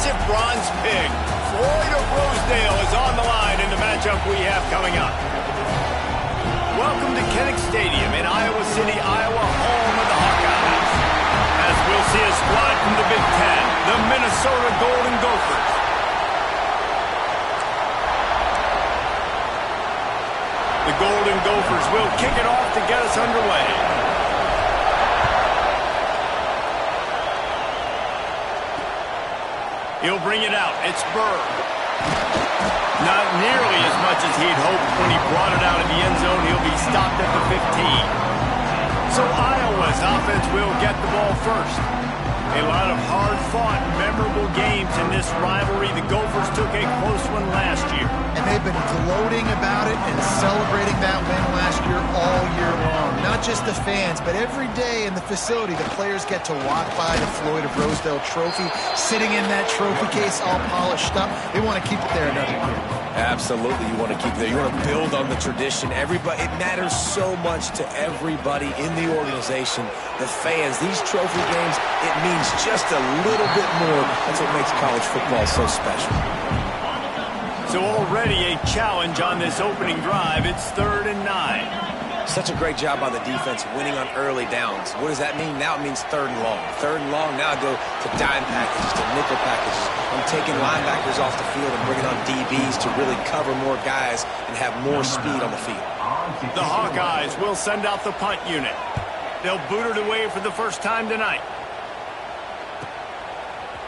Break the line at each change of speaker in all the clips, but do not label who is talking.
massive bronze pig. Floyd of Rosedale is on the line in the matchup we have coming up. Welcome to Kinnick Stadium in Iowa City, Iowa, home of the Hawkeyes. As we'll see a squad from the Big Ten, the Minnesota Golden Gophers. The Golden Gophers will kick it off to get us underway. He'll bring it out. It's Burr. Not nearly as much as he'd hoped when he brought it out of the end zone. He'll be stopped at the 15. So Iowa's offense will get the ball first. A lot of hard-fought, memorable games in this rivalry. The Gophers took a close one last year.
And they've been gloating about it and celebrating that win last year all year long. Not just the fans, but every day in the facility, the players get to walk by the Floyd of Rosedale trophy, sitting in that trophy case all polished up. They want to keep it there another year.
Absolutely, you want to keep it there. You want to build on the tradition. Everybody, it matters so much to everybody in the organization. The fans, these trophy games, it means just a little bit more. That's what makes college football so special.
So already a challenge on this opening drive. It's 3rd and 9.
Such a great job by the defense winning on early downs. What does that mean? Now it means 3rd and long. 3rd and long, now I go to dime packages, to nickel packages. I'm taking linebackers off the field and bringing on DBs to really cover more guys and have more speed on the field.
The Hawkeyes will send out the punt unit. They'll boot it away for the first time tonight.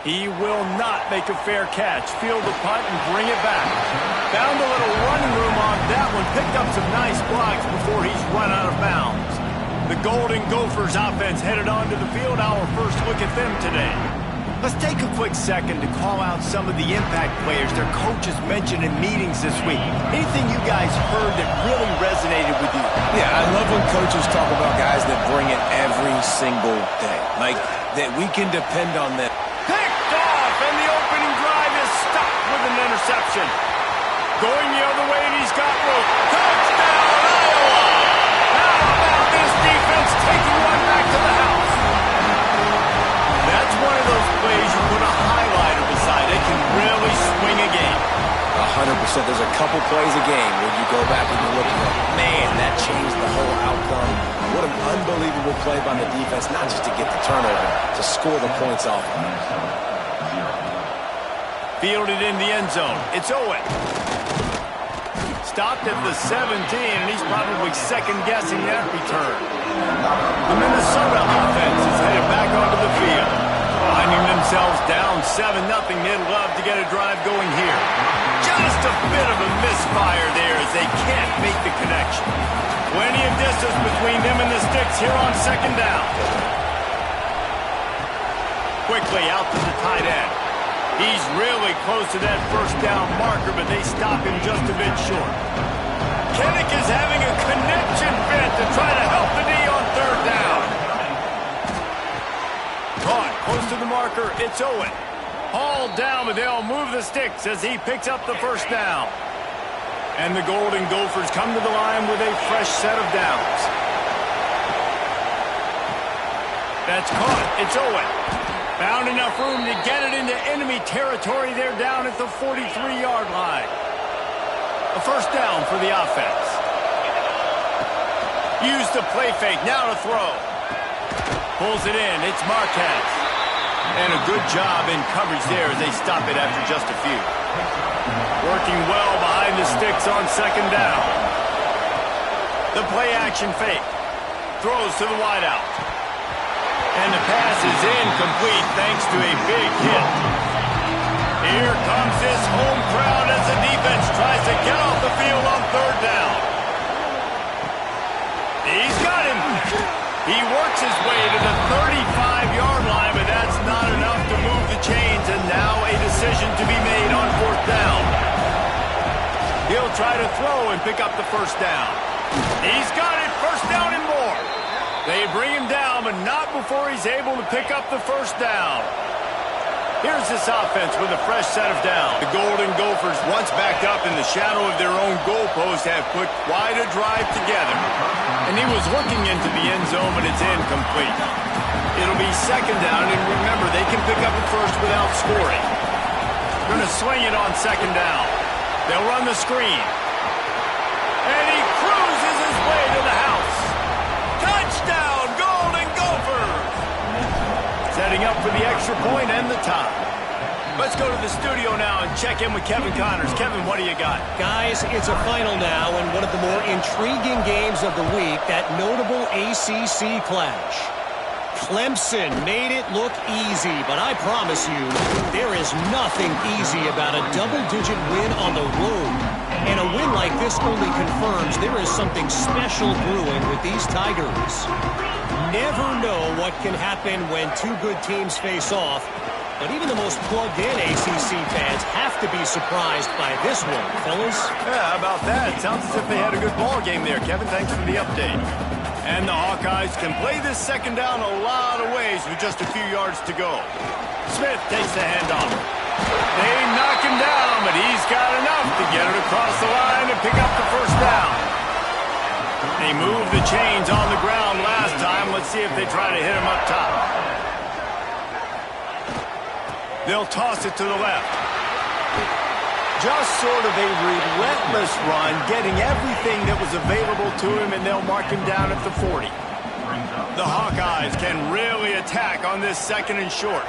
He will not make a fair catch. Field the punt and bring it back. Found a little running room on that one. Picked up some nice blocks before he's run out of bounds. The Golden Gophers offense headed onto the field. Our first look at them today. Let's take a quick second to call out some of the impact players their coaches mentioned in meetings this week. Anything you guys heard that really resonated with you?
Yeah, I love when coaches talk about guys that bring it every single day. Like, that we can depend on them.
Picked off, and the opening drive is stopped with an interception. Going the other way, and he's got room. Touchdown, Iowa! How about this defense taking one back to the house? That's one of those plays you put a highlighter beside. It can really swing a game.
100%. There's a couple plays a game where you go back and you look and go, man, that changed the whole outcome. What an unbelievable play by the defense, not just to get the turnover, to score the points off.
Fielded in the end zone. It's Owen. Stopped at the 17, and he's probably second-guessing that return. The Minnesota offense is headed back onto the field. Finding themselves down 7-0, they'd love to get a drive going here. Just a bit of a misfire there as they can't make the connection. Plenty of distance between them and the sticks here on 2nd down. Quickly out to the tight end. He's really close to that 1st down marker, but they stop him just a bit short. Kinnick is having a connection fit to try to help the D on 3rd down. Caught close to the marker, it's Owen. Hauled down, but they'll move the sticks as he picks up the 1st down. And the Golden Gophers come to the line with a fresh set of downs. That's caught. It's Owen. Found enough room to get it into enemy territory. They're down at the 43-yard line. A 1st down for the offense. Use the play fake. Now to throw. Pulls it in. It's Marquez. And a good job in coverage there as they stop it after just a few. Working well behind the sticks on 2nd down. The play action fake. Throws to the wideout. And the pass is incomplete thanks to a big hit. Here comes this home crowd as the defense tries to get off the field on 3rd down. He's got him. He works his way to the 35-yard line, but that's not enough to move the chains, and now a decision to be made on 4th down. He'll try to throw and pick up the 1st down. He's got it, 1st down and more. They bring him down, but not before he's able to pick up the 1st down. Here's this offense with a fresh set of downs. The Golden Gophers, once backed up in the shadow of their own goalpost, have put quite a drive together. And he was looking into the end zone, but it's incomplete. It'll be 2nd down, and remember, they can pick up a 1st without scoring. Going to swing it on second down. They'll run the screen. And he cruises his way to the house. Touchdown, Golden Gophers! Setting up for the extra point and the tie. Let's go to the studio now and check in with Kevin Connors. Kevin, what do you got?
Guys, it's a final now and one of the more intriguing games of the week, that notable ACC clash. Clemson made it look easy, but I promise you, there is nothing easy about a double-digit win on the road. And a win like this only confirms there is something special brewing with these Tigers. Never know what can happen when two good teams face off, but even the most plugged-in ACC fans have to be surprised by this one, fellas.
Yeah, how about that? Sounds as if they had a good ball game there, Kevin. Thanks for the update. And the Hawkeyes can play this second down a lot of ways with just a few yards to go. Smith takes the handoff. They knock him down, but he's got enough to get it across the line and pick up the first down. They moved the chains on the ground last time. Let's see if they try to hit him up top. They'll toss it to the left. Just sort of a relentless run, getting everything that was available to him, and they'll mark him down at the 40. The Hawkeyes can really attack on this second and short.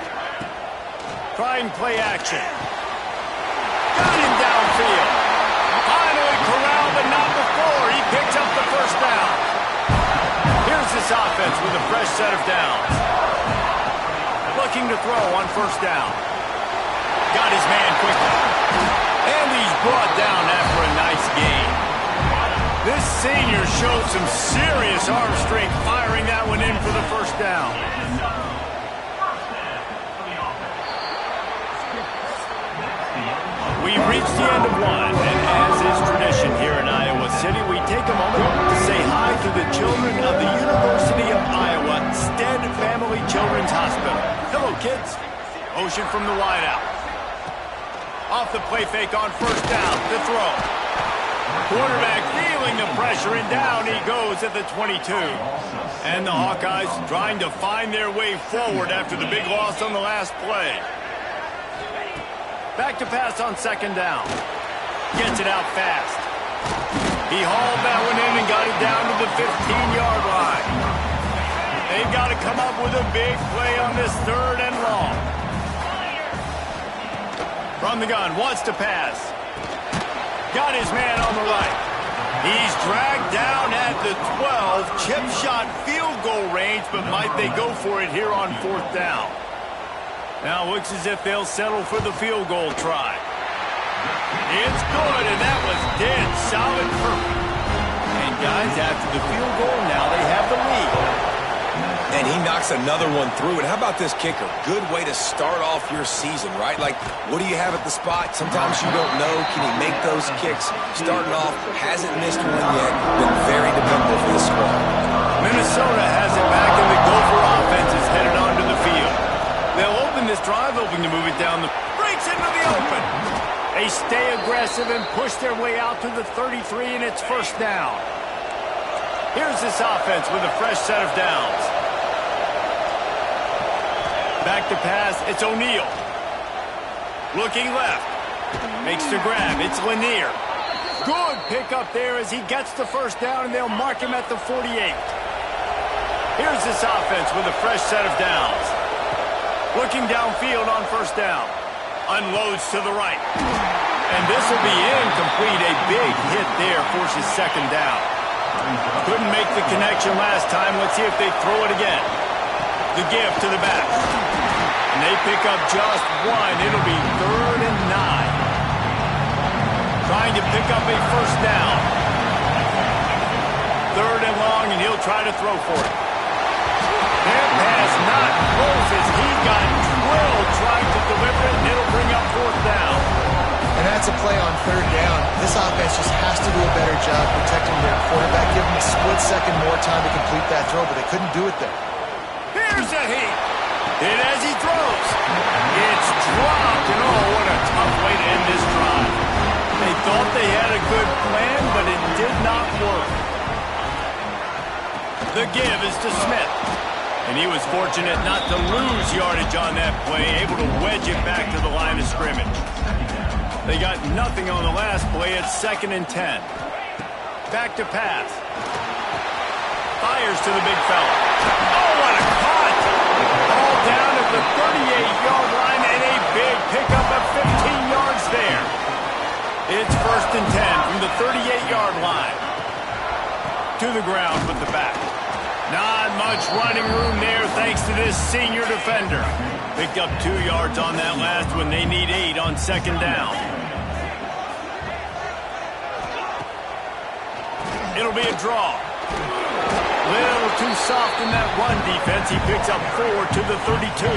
Try and play action. Got him downfield. Finally corralled, but not before. He picks up the first down. Here's this offense with a fresh set of downs. Looking to throw on first down. Got his man quickly. And he's brought down after a nice gain. This senior showed some serious arm strength firing that one in for the first down. We've reached the end of one, and as is tradition here in Iowa City, we take a moment to say hi to the children of the University of Iowa Stead Family Children's Hospital. Hello, kids. Motion from the wideout. Off the play fake on first down, the throw. Quarterback feeling the pressure, and down he goes at the 22. And the Hawkeyes trying to find their way forward after the big loss on the last play. Back to pass on second down. Gets it out fast. He hauled that one in and got it down to the 15-yard line. They've got to come up with a big play on this third and long. From the gun, wants to pass. Got his man on the right. He's dragged down at the 12. Chip shot field goal range, but might they go for it here on fourth down? Now looks as if they'll settle for the field goal try. It's good, and that was dead solid perfect. And guys, after the field goal, now they have the lead.
And he knocks another one through. And how about this kicker? Good way to start off your season, right? Like, what do you have at the spot? Sometimes you don't know. Can he make those kicks? Starting off, hasn't missed one yet. Been very dependable for the squad.
Minnesota has it back, and the Gopher offense is headed onto the field. They'll open this drive, hoping to move it down the... Breaks into the open. They stay aggressive and push their way out to the 33, and it's first down. Here's this offense with a fresh set of downs. Back to pass, it's O'Neal. Looking left. Makes the grab, it's Lanier. Good pickup there as he gets the first down, and they'll mark him at the 48. Here's this offense with a fresh set of downs. Looking downfield on first down. Unloads to the right. And this will be incomplete. A big hit there forces second down. Couldn't make the connection last time. Let's see if they throw it again. The give to the back. And they pick up just one. It'll be 3rd and 9. Trying to pick up a first down. 3rd and long, and he'll try to throw for it. That pass not close as he got drilled trying to deliver it, and it'll bring up 4th down.
And that's a play on 3rd down. This offense just has to do a better job protecting their quarterback, give him a split second more time to complete that throw, but they couldn't do it there.
Here's a heat. And as he throws, it's dropped, and oh, what a tough way to end this drive. They thought they had a good plan, but it did not work. The give is to Smith. And he was fortunate not to lose yardage on that play, able to wedge it back to the line of scrimmage. They got nothing on the last play. It's 2nd and 10. Back to pass. Fires to the big fella. Oh, what a caught! All down at the 38-yard line and a big pickup of 15 yards there. It's 1st and 10 from the 38-yard line. To the ground with the back. Not much running room there thanks to this senior defender. Picked up 2 yards on that last one. They need 8 on 2nd down. It'll be a draw. Little too soft in that run defense. He picks up 4 to the 32.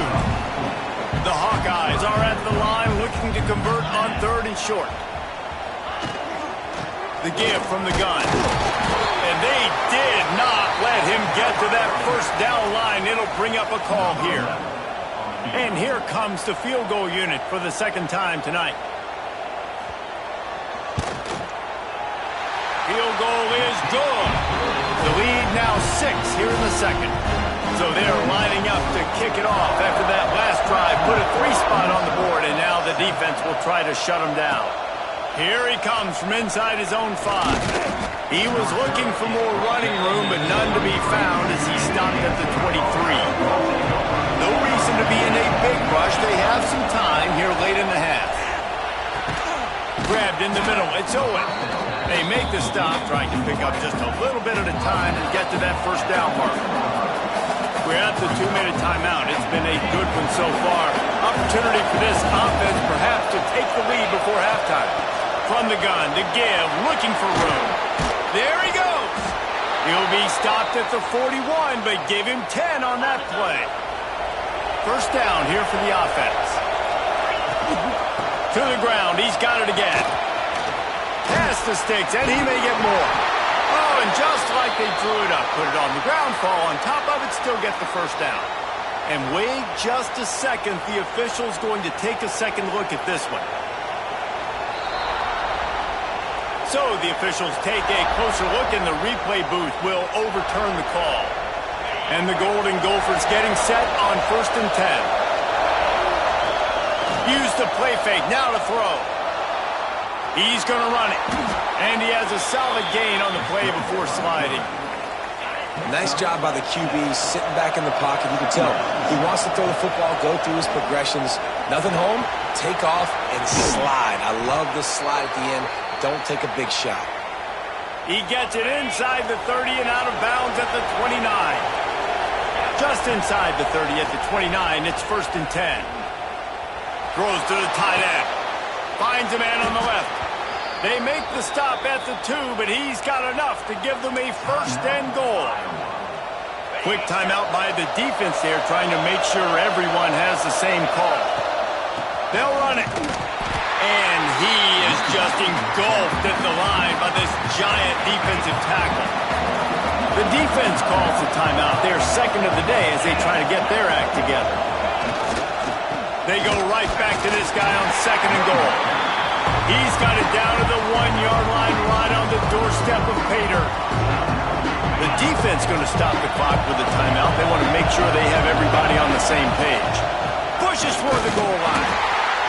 The Hawkeyes are at the line looking to convert on 3rd and short. The give from the gun. And they did not let him get to that 1st down line. It'll bring up a call here. And here comes the field goal unit for the 2nd time tonight. Field goal is good. The lead now 6 here in the 2nd. So they're lining up to kick it off after that last drive. Put a 3 spot on the board, and now the defense will try to shut him down. Here he comes from inside his own 5. He was looking for more running room, but none to be found as he stopped at the 23. No reason to be in a big rush. They have some time here late in the half. Grabbed in the middle. It's Owen. They make the stop, trying to pick up just a little bit at a time and get to that 1st down mark. We're at the 2-minute timeout. It's been a good one so far. Opportunity for this offense perhaps to take the lead before halftime. From the gun, the give, looking for room. There he goes. He'll be stopped at the 41, but give him 10 on that play. 1st down here for the offense. To the ground, he's got it again. Past the sticks, and he may get more. Oh, and just like they drew it up, put it on the ground, fall on top of it, still get the 1st down. And wait just a second, the official's going to take a second look at this one. So the officials take a closer look, and the replay booth will overturn the call. And the Golden Gophers getting set on 1st and 10. Use the play fake, now to throw. He's going to run it. And he has a solid gain on the play before sliding.
Nice job by the QB, sitting back in the pocket. You can tell he wants to throw the football, go through his progressions. Nothing home, take off, and slide. I love the slide at the end. Don't take a big shot.
He gets it inside the 30 and out of bounds at the 29. Just inside the 30 at the 29. It's 1st and 10. Throws to the tight end. Finds a man on the left. They make the stop at the 2, but he's got enough to give them a 1st and goal. Quick timeout by the defense there, trying to make sure everyone has the same call. They'll run it. And he is just engulfed at the line by this giant defensive tackle. The defense calls the timeout. They're 2nd of the day as they try to get their act together. They go right back to this guy on 2nd and goal. He's got it down to the 1-yard line right on the doorstep of Pater. The defense going to stop the clock with the timeout. They want to make sure they have everybody on the same page. Pushes for the goal line.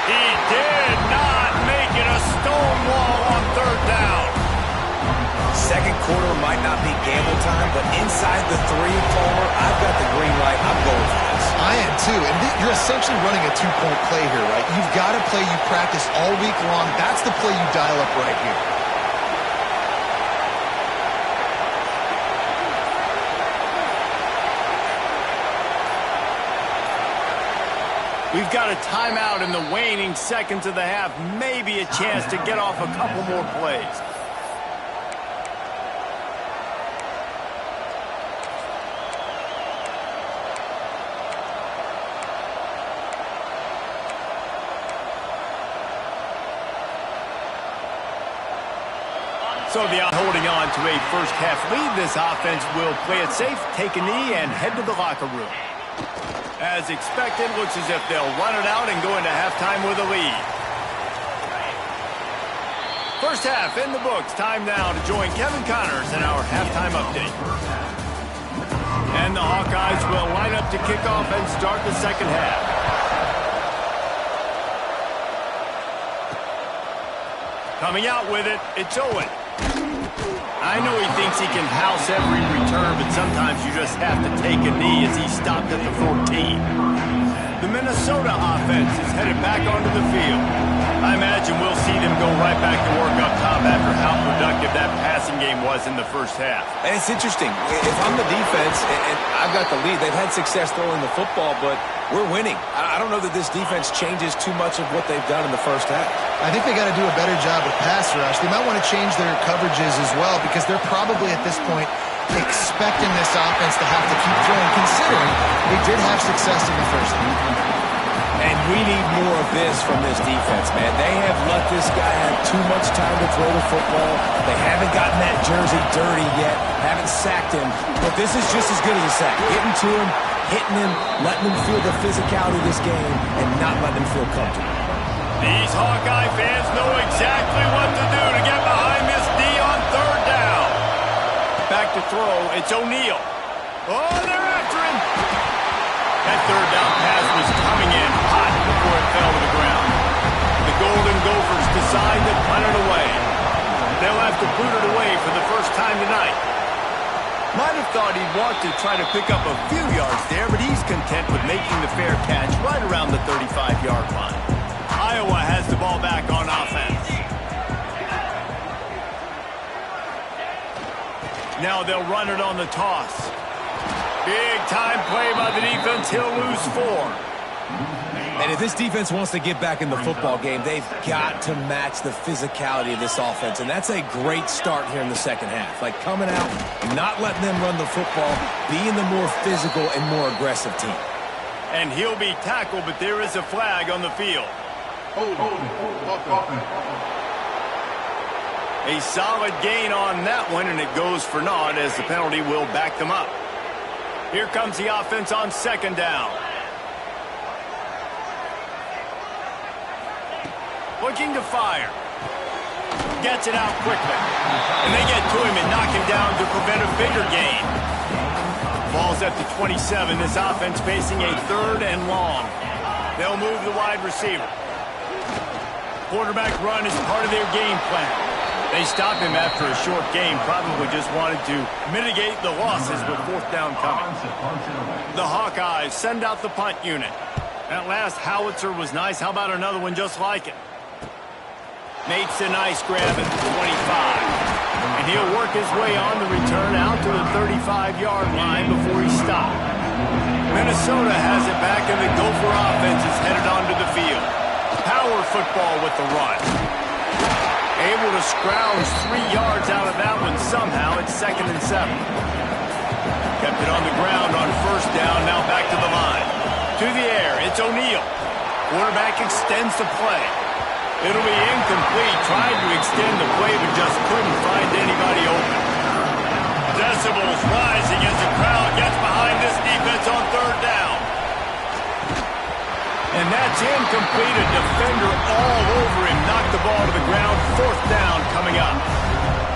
He did not make it a stone wall on 3rd down.
2nd quarter might not be gamble time, but inside the 3, Palmer, I've got the green light. I'm going for this.
I am too, and you're essentially running a 2-point play here, right? You've got a play you practice all week long. That's the play you dial up right here.
We've got a timeout in the waning seconds of the half. Maybe a chance to get off a couple more plays. So holding on to a first half lead, this offense will play it safe, take a knee, and head to the locker room. As expected, looks as if they'll run it out and go into halftime with a lead. First half in the books. Time now to join Kevin Connors in our halftime update. And the Hawkeyes will line up to kick off and start the second half. Coming out with it, it's Owen. I know he thinks he can house every return, but sometimes you just have to take a knee as he stopped at the 14. The Minnesota offense is headed back onto the field. I imagine we'll see them go right back to work up top after how productive that passing game was in the first half.
And it's interesting. If I'm the defense and I've got the lead, they've had success throwing the football, but we're winning. I don't know that this defense changes too much of what they've done in the first half.
I think they got to do a better job with pass rush. They might want to change their coverages as well because they're probably at this point expecting this offense to have to keep throwing, considering they did have success in the first half.
And we need more of this from this defense, man. They have let this guy have too much time to throw the football. They haven't gotten that jersey dirty yet, haven't sacked him. But this is just as good as a sack. Getting to him, hitting him, letting him feel the physicality of this game, and not letting him feel comfortable.
These Hawkeye fans know exactly what to do to get behind this D on third down. Back to throw, it's O'Neal. Oh, they're after him. That third down pass was coming in hot before it fell to the ground. The Golden Gophers decide to punt it away. They'll have to boot it away for the first time tonight. Might have thought he'd want to try to pick up a few yards there, but he's content with making the fair catch right around the 35-yard line. Iowa has the ball back on offense. Now they'll run it on the toss. Big-time play by the defense. He'll lose 4.
And if this defense wants to get back in the football game, they've got to match the physicality of this offense. And that's a great start here in the second half. Like coming out, not letting them run the football, being the more physical and more aggressive team.
And he'll be tackled, but there is a flag on the field. A solid gain on that one, and it goes for naught as the penalty will back them up. Here comes the offense on second down. Looking to fire. Gets it out quickly. And they get to him and knock him down to prevent a bigger gain. Ball's at the 27. This offense facing a third and long. They'll move the wide receiver. Quarterback run is part of their game plan. They stopped him after a short game, probably just wanted to mitigate the losses with fourth down coming. The Hawkeyes send out the punt unit. That last howitzer was nice. How about another one just like it? Makes a nice grab at the 25. And he'll work his way on the return out to the 35-yard line before he stopped. Minnesota has it back, and the Gopher offense is headed onto the field. Power football with the run. Able to scrounge 3 yards out of that one somehow. It's 2nd and 7. Kept it on the ground on first down. Now back to the line. To the air. It's O'Neal. Quarterback extends the play. It'll be incomplete. Tried to extend the play, but just couldn't find anybody open. Decibels rising as the crowd gets behind this defense on third down. And that's incomplete. A defender all over him. Knocked the ball to the ground. Fourth down coming up.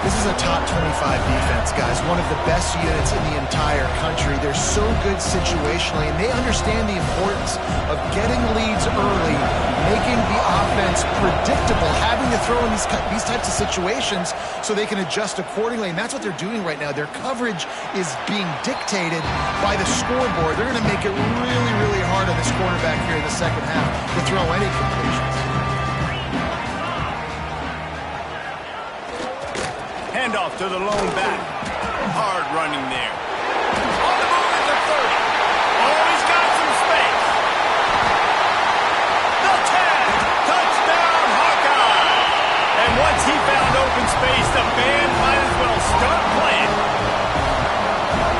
This is a top 25 defense, guys. One of the best units in the entire country. They're so good situationally, and they understand the importance of getting leads early, making the offense predictable, having to throw in these types of situations so they can adjust accordingly, and that's what they're doing right now. Their coverage is being dictated by the scoreboard. They're going to make it really, really hard on this quarterback here in the second half to throw any completions.
Handoff to the lone back. Hard running there. On the move at the 30. Oh, he's got some space. The 10. Touchdown, Hawkeye. And once he found open space, the band might as well start playing.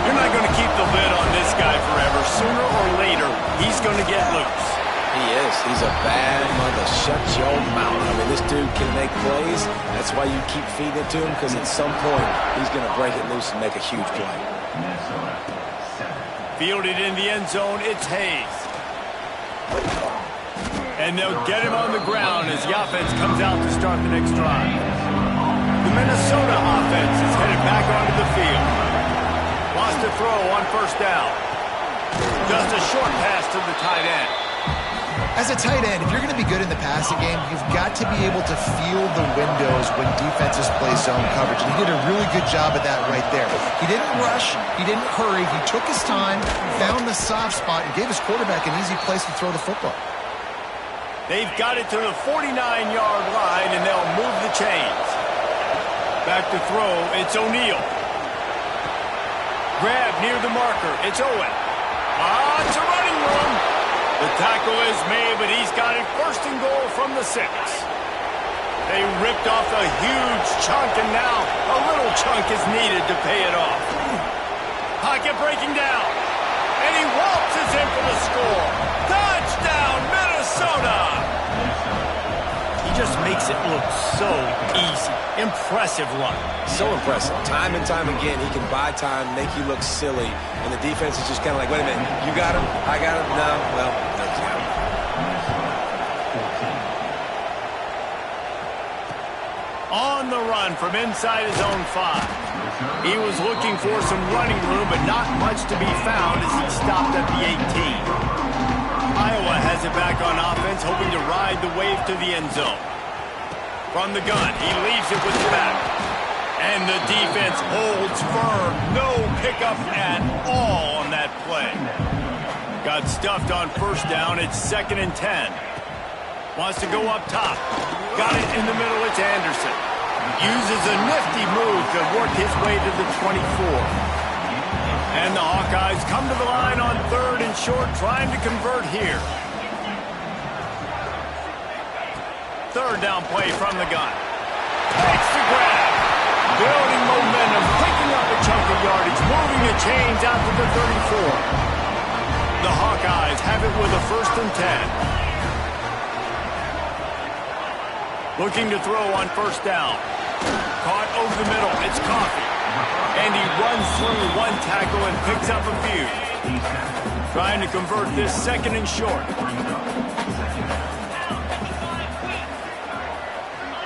You're not going to keep the lid on this guy forever. Sooner or later, he's going to get loose.
He is. He's a bad mother. Shut your mouth. I mean, this dude can make plays. That's why you keep feeding it to him, because at some point, he's going to break it loose and make a huge play.
Fielded in the end zone, it's Hayes. And they'll get him on the ground as the offense comes out to start the next drive. The Minnesota offense is headed back onto the field. Wants to throw on first down. Just a short pass to the tight end.
As a tight end, if you're going to be good in the passing game, you've got to be able to feel the windows when defenses play zone coverage. And he did a really good job of that right there. He didn't rush. He didn't hurry. He took his time, found the soft spot, and gave his quarterback an easy place to throw the football.
They've got it to the 49-yard line, and they'll move the chains. Back to throw, it's O'Neal. Grab near the marker, it's Owen. It's a running room. The tackle is made, but he's got it first and goal from the 6. They ripped off a huge chunk, and now a little chunk is needed to pay it off. Pocket breaking down, and he waltzes in for the score. Touchdown, Minnesota! He just makes it look so easy. Impressive run.
So impressive. Time and time again, he can buy time, make you look silly, and the defense is just kind of like, wait a minute, you got him? I got him? No? Well, no count.
On the run from inside his own 5. He was looking for some running room, but not much to be found as he stopped at the 18. Iowa has it back on offense, hoping to ride the wave to the end zone. From the gun, he leaves it with the back. And the defense holds firm. No pickup at all on that play. Got stuffed on first down. It's 2nd and 10. Wants to go up top. Got it in the middle. It's Anderson. Uses a nifty move to work his way to the 24. And the Hawkeyes come to the line on 3rd and short, trying to convert here. 3rd down play from the gun. Takes the grab. Building momentum, picking up a chunk of yardage, moving the chains out to the 34. The Hawkeyes have it with a 1st and 10. Looking to throw on first down. Caught over the middle. It's Coffee. And he runs through one tackle and picks up a few. Trying to convert this 2nd and short.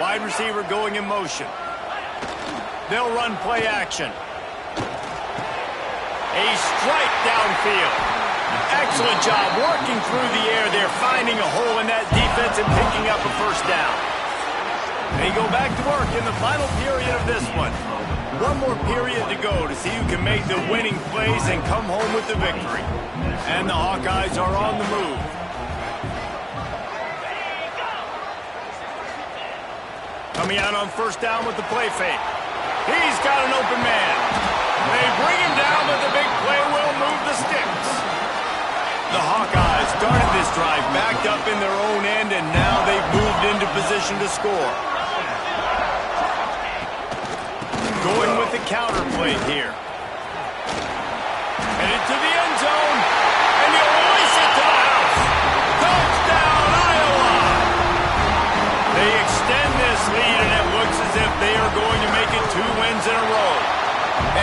Wide receiver going in motion. They'll run play action. A strike downfield. Excellent job working through the air there, finding a hole in that defense and picking up a first down. They go back to work in the final period of this one. One more period to go to see who can make the winning plays and come home with the victory. And the Hawkeyes are on the move. Coming out on first down with the play fake. He's got an open man. They bring him down, but the big play will move the sticks. The Hawkeyes started this drive backed up in their own end, and now they've moved into position to score. Going with the counter play here. Headed to the end zone, and he'll release it to the house. Touchdown, Iowa! They extend this lead, and it looks as if they are going to make it 2 wins in a row.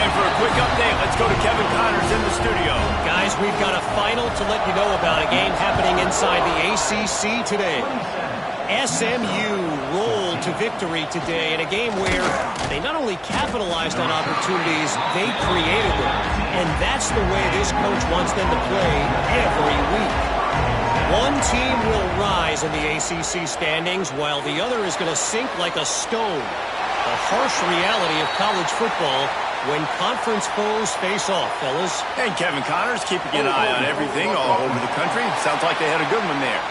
And for a quick update, let's go to Kevin Connors in the studio.
Guys, we've got a final to let you know about, a game happening inside the ACC today. SMU rolled to victory today in a game where they not only capitalized on opportunities, they created them. And that's the way this coach wants them to play every week. One team will rise in the ACC standings while the other is going to sink like a stone. The harsh reality of college football when conference foes face off, fellas.
And Kevin Connors keeping an eye on everything all over the country. Sounds like they had a good one there.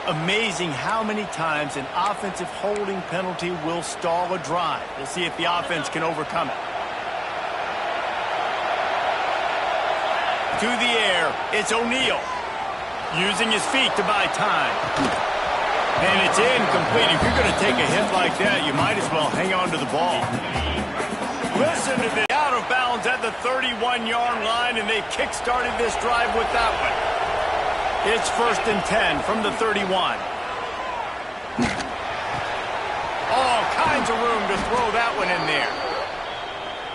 Amazing how many times an offensive holding penalty will stall a drive. We'll see if the offense can overcome it. To the air, it's O'Neal. Using his feet to buy time. And it's incomplete. If you're going to take a hit like that, you might as well hang on to the ball. Listen to the out of bounds at the 31-yard line, and they kick-started this drive with that one. It's 1st and 10 from the 31. All kinds of room to throw that one in there.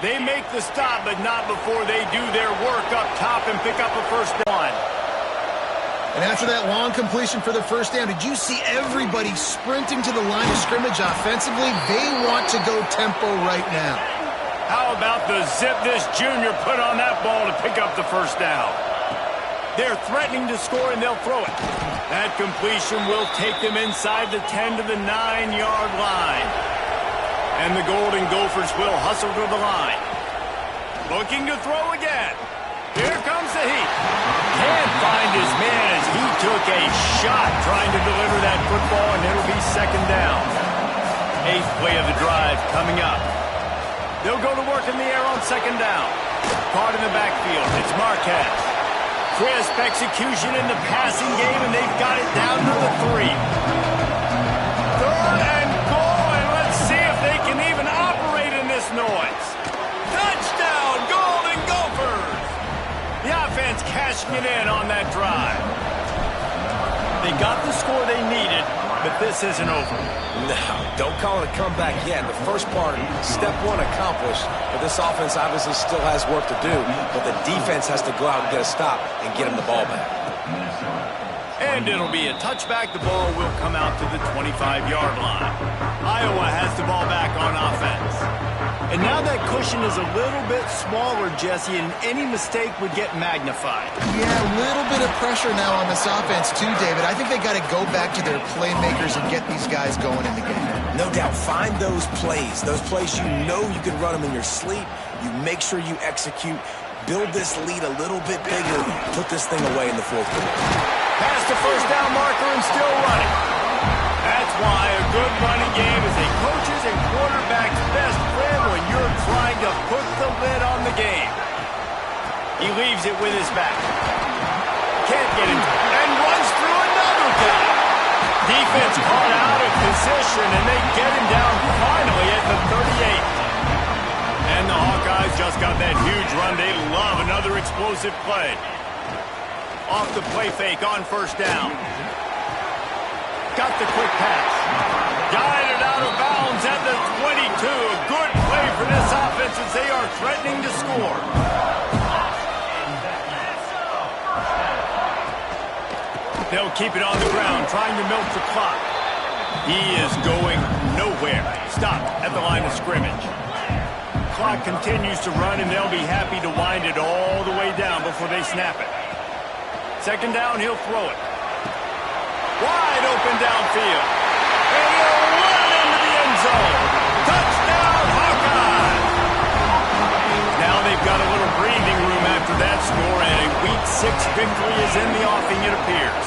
They make the stop, but not before they do their work up top and pick up a first down.
And after that long completion for the first down, did you see everybody sprinting to the line of scrimmage offensively? They want to go tempo right now.
How about the zip this junior put on that ball to pick up the first down? They're threatening to score, and they'll throw it. That completion will take them inside the 10 to the 9-yard line. And the Golden Gophers will hustle to the line. Looking to throw again. Here comes the heat. Can't find his man as he took a shot trying to deliver that football, and it'll be second down. 8th play of the drive coming up. They'll go to work in the air on second down. Caught in the backfield. It's Marquez. Crisp execution in the passing game, and they've got it down to the 3. 3rd and goal, and let's see if they can even operate in this noise. Touchdown, Golden Gophers! The offense cashing it in on that drive. They got the score they needed, but this isn't over.
No, don't call it a comeback yet. The first part, step one accomplished, but this offense obviously still has work to do, but the defense has to go out and get a stop and get them the ball back.
And it'll be a touchback. The ball will come out to the 25-yard line. Iowa has the ball back on offense. And now that cushion is a little bit smaller, Jesse, and any mistake would get magnified.
Yeah, a little bit of pressure now on this offense too, David. I think they got to go back to their playmakers and get these guys going in the game.
No doubt. Find those plays you know you can run them in your sleep. You make sure you execute. Build this lead a little bit bigger. Put this thing away in the 4th quarter.
Past the first down marker and still running. That's why a good running game is a coach's and quarterback's best friend when you're trying to put the lid on the game. He leaves it with his back. Can't get it, and runs through another guy. Defense caught out of position, and they get him down finally at the 38. And the Hawkeyes just got that huge run. They love another explosive play. Off the play fake on first down. Got the quick pass. Guided out of bounds at the 22. A good play for this offense as they are threatening to score. They'll keep it on the ground, trying to milk the clock. He is going nowhere. Stop at the line of scrimmage. Clock continues to run, and they'll be happy to wind it all the way down before they snap it. Second down, he'll throw it. Wide open downfield. And he'll run into the end zone. Touchdown, Hawkeyes! Now they've got a little breathing room after that score, and a Week 6 victory is in the offing, it appears.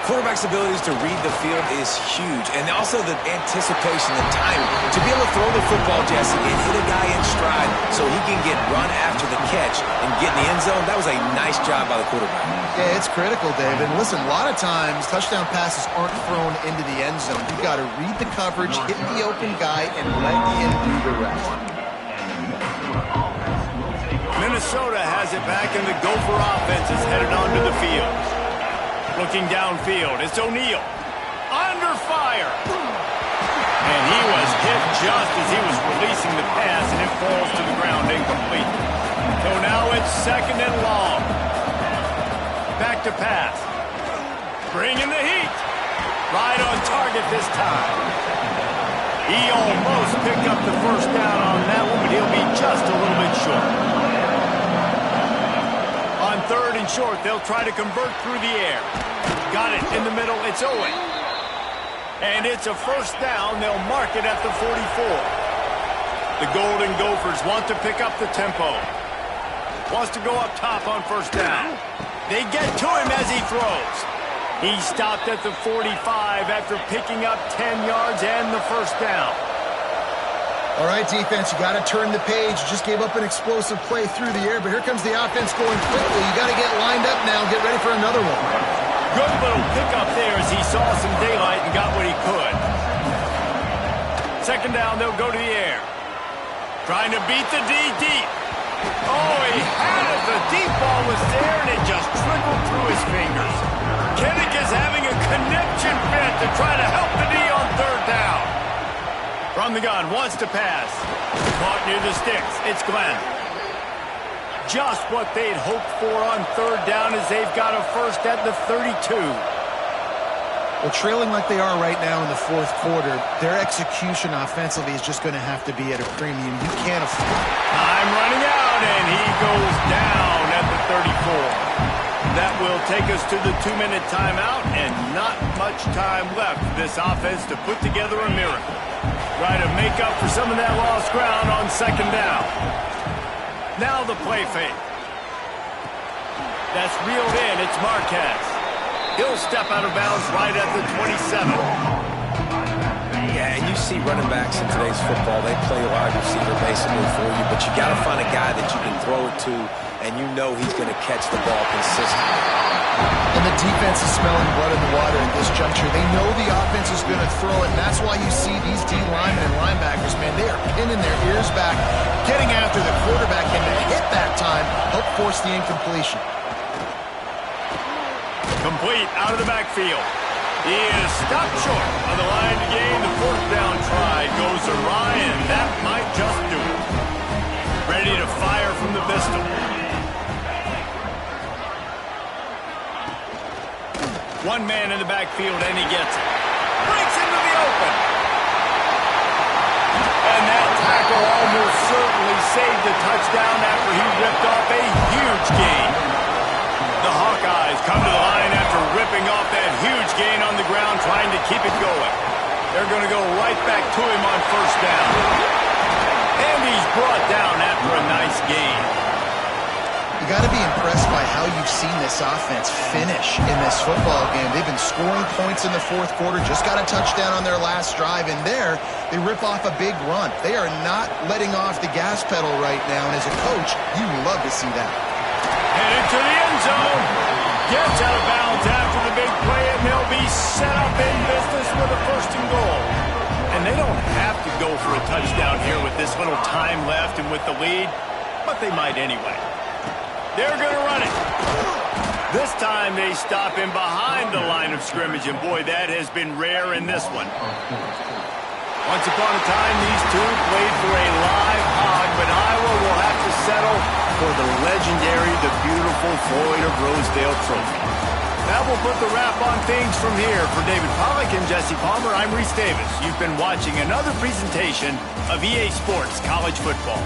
Quarterback's abilities to read the field is huge, and also the anticipation, the timing. To be able to throw the football, Jesse, and hit a guy in stride so he can get run after the catch and get in the end zone, that was a nice job by the quarterback.
Yeah, it's critical, David. Listen, a lot of times touchdown passes aren't thrown into the end zone. You've got to read the coverage, hit the open guy, and let him do the rest.
Minnesota has it back, and the Gopher offense is headed onto the field. Looking downfield, it's O'Neal. Under fire. And he was hit just as he was releasing the pass, and it falls to the ground incomplete. So now it's second and long. Back to pass. Bringing the heat. Right on target this time. He almost picked up the first down on that one, but he'll be just a little bit short. On third and short, they'll try to convert through the air. Got it in the middle. It's Owen. And it's a first down. They'll mark it at the 44. The Golden Gophers want to pick up the tempo. Wants to go up top on first down. They get to him as he throws. He stopped at the 45 after picking up 10 yards and the first down.
All right, defense, you got to turn the page. You just gave up an explosive play through the air, but here comes the offense going quickly. You got to get lined up now and get ready for another one.
Good little pickup there as he saw some daylight and got what he could. Second down, they'll go to the air. Trying to beat the D deep. Oh, he had it. The deep ball was there, and it just trickled through his fingers. Kinnick is having a conniption fit to try to help the D on third down. From the gun, wants to pass. Caught near the sticks. It's Glenn. Just what they'd hoped for on third down as they've got a first at the 32.
Well, trailing like they are right now in the fourth quarter, their execution offensively is just going to have to be at a premium. You can't afford.
Time running out, and he goes down at the 34. That will take us to the 2-minute timeout, and not much time left for this offense to put together a miracle. Try to make up for some of that lost ground on second down. Now the play fake. That's reeled in. It's Marquez. He'll step out of bounds right at the 27.
Yeah, and you see running backs in today's football, they play wide receiver basically for you, but you got to find a guy that you can throw it to, and you know he's going to catch the ball consistently.
And the defense is smelling blood in the water at this juncture. They know the offense is going to throw it, and that's why you see these D linemen and linebackers, man, they are pinning their ears back, getting after the quarterback, and to hit that time, help force the incompletion.
Complete out of the backfield. He is stopped short on the line to gain. The fourth down try goes awry, and that might just do it. Ready to fire from the pistol. One man in the backfield, and he gets it. Breaks into the open. And that tackle almost certainly saved a touchdown after he ripped off a huge gain. The Hawkeyes come to the line after ripping off that huge gain on the ground, trying to keep it going. They're going to go right back to him on first down. And he's brought down after a nice gain.
You got to be impressed by how you've seen this offense finish in this football game. They've been scoring points in the fourth quarter, just got a touchdown on their last drive, and there they rip off a big run. They are not letting off the gas pedal right now, and as a coach, you love to see that.
Headed to the end zone. Gets out of bounds after the big play, and they'll be set up in business with a first and goal. And they don't have to go for a touchdown here with this little time left and with the lead, but they might anyway. They're going to run it. This time they stop him behind the line of scrimmage, and boy, that has been rare in this one. Once upon a time, these two played for a live hog, but Iowa will have to settle for the legendary, the beautiful Floyd of Rosedale trophy. That will put the wrap on things from here. For David Pollack and Jesse Palmer, I'm Reese Davis. You've been watching another presentation of EA Sports College Football.